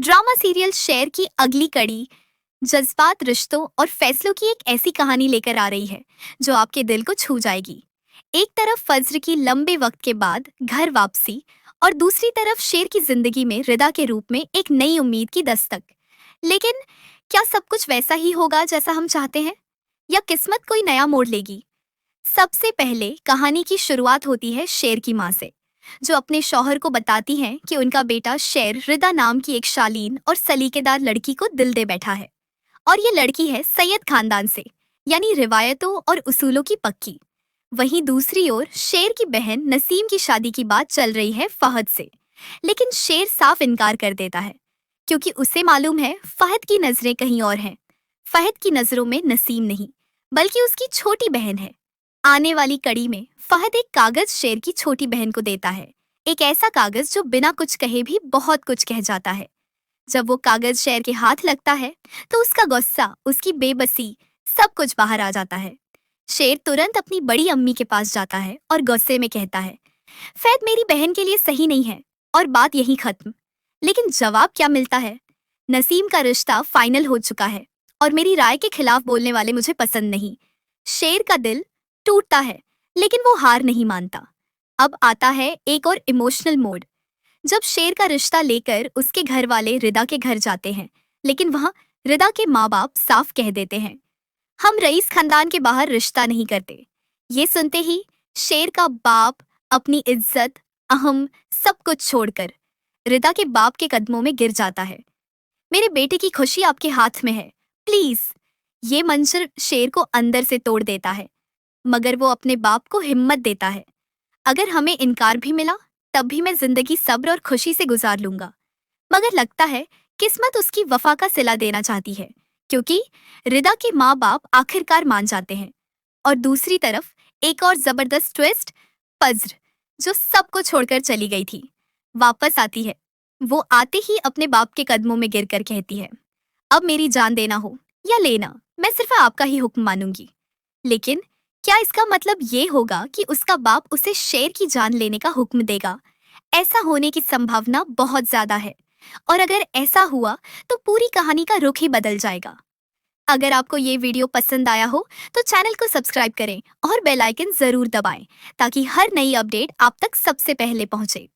Drama serial शेर की अगली कड़ी जज्बात, रिश्तों और फैसलों की एक ऐसी कहानी लेकर आ रही है जो आपके दिल को छू जाएगी। एक तरफ फज्र की लंबे वक्त के बाद घर वापसी और दूसरी तरफ शेर की जिंदगी में रिदा के रूप में एक नई उम्मीद की दस्तक। लेकिन क्या सब कुछ वैसा ही होगा जैसा हम चाहते हैं, या किस्मत कोई नया मोड़ लेगी? सबसे पहले कहानी की शुरुआत होती है शेर की माँ से, जो अपने शौहर को बताती हैं कि उनका बेटा शेर रिदा नाम की एक शालीन और सलीकेदार लड़की को दिल दे बैठा है। और ये लड़की है सैयद खानदान से, यानी रिवायतों और उसूलों की पक्की। वहीं दूसरी ओर शेर की बहन नसीम की शादी की बात चल रही है फहद से, लेकिन शेर साफ इनकार कर देता है, क्योंकि उसे मालूम है फहद की नजरें कहीं और हैं। फहद की नजरों में नसीम नहीं, बल्कि उसकी छोटी बहन है। आने वाली कड़ी में फहद एक कागज शेर की छोटी बहन को देता है, एक ऐसा कागज जो बिना कुछ कहे भी बहुत कुछ कह जाता है। जब वो कागज शेर के हाथ लगता है तो उसका गुस्सा, उसकी बेबसी, सब कुछ बाहर आ जाता है। शेर तुरंत अपनी बड़ी अम्मी के पास जाता है और गुस्से में कहता है, फैद मेरी बहन के लिए सही नहीं है, और बात यहीं खत्म। लेकिन जवाब क्या मिलता है? नसीम का रिश्ता फाइनल हो चुका है और मेरी राय के खिलाफ बोलने वाले मुझे पसंद नहीं। शेर का दिल टूटता है, लेकिन वो हार नहीं मानता। अब आता है एक और इमोशनल मोड, जब शेर का रिश्ता लेकर उसके घर वाले रिदा के घर जाते हैं, लेकिन वहां रिदा के माँ बाप साफ कह देते हैं, हम रईस खानदान के बाहर रिश्ता नहीं करते। ये सुनते ही शेर का बाप अपनी इज्जत, अहम, सब कुछ छोड़कर रिदा के बाप के कदमों में गिर जाता है। मेरे बेटे की खुशी आपके हाथ में है, प्लीज। ये मंजर शेर को अंदर से तोड़ देता है, मगर वो अपने बाप को हिम्मत देता है, अगर हमें इनकार भी मिला तब भी मैं जिंदगी सब्र और खुशी से गुजार लूंगा। मगर लगता है किस्मत उसकी वफा का सिला देना चाहती है, क्योंकि रिदा के माँ बाप आखिरकार मान जाते हैं। और दूसरी तरफ एक और जबरदस्त ट्विस्ट, फज्र, जो सबको छोड़कर चली गई थी, वापस आती है। वो आते ही अपने बाप के कदमों में गिरकर कहती है, अब मेरी जान देना हो या लेना, मैं सिर्फ आपका ही हुक्म मानूंगी। लेकिन क्या इसका मतलब ये होगा कि उसका बाप उसे शेर की जान लेने का हुक्म देगा? ऐसा होने की संभावना बहुत ज्यादा है, और अगर ऐसा हुआ तो पूरी कहानी का रुख ही बदल जाएगा। अगर आपको ये वीडियो पसंद आया हो तो चैनल को सब्सक्राइब करें और बेल आइकन जरूर दबाएं, ताकि हर नई अपडेट आप तक सबसे पहले पहुंचे।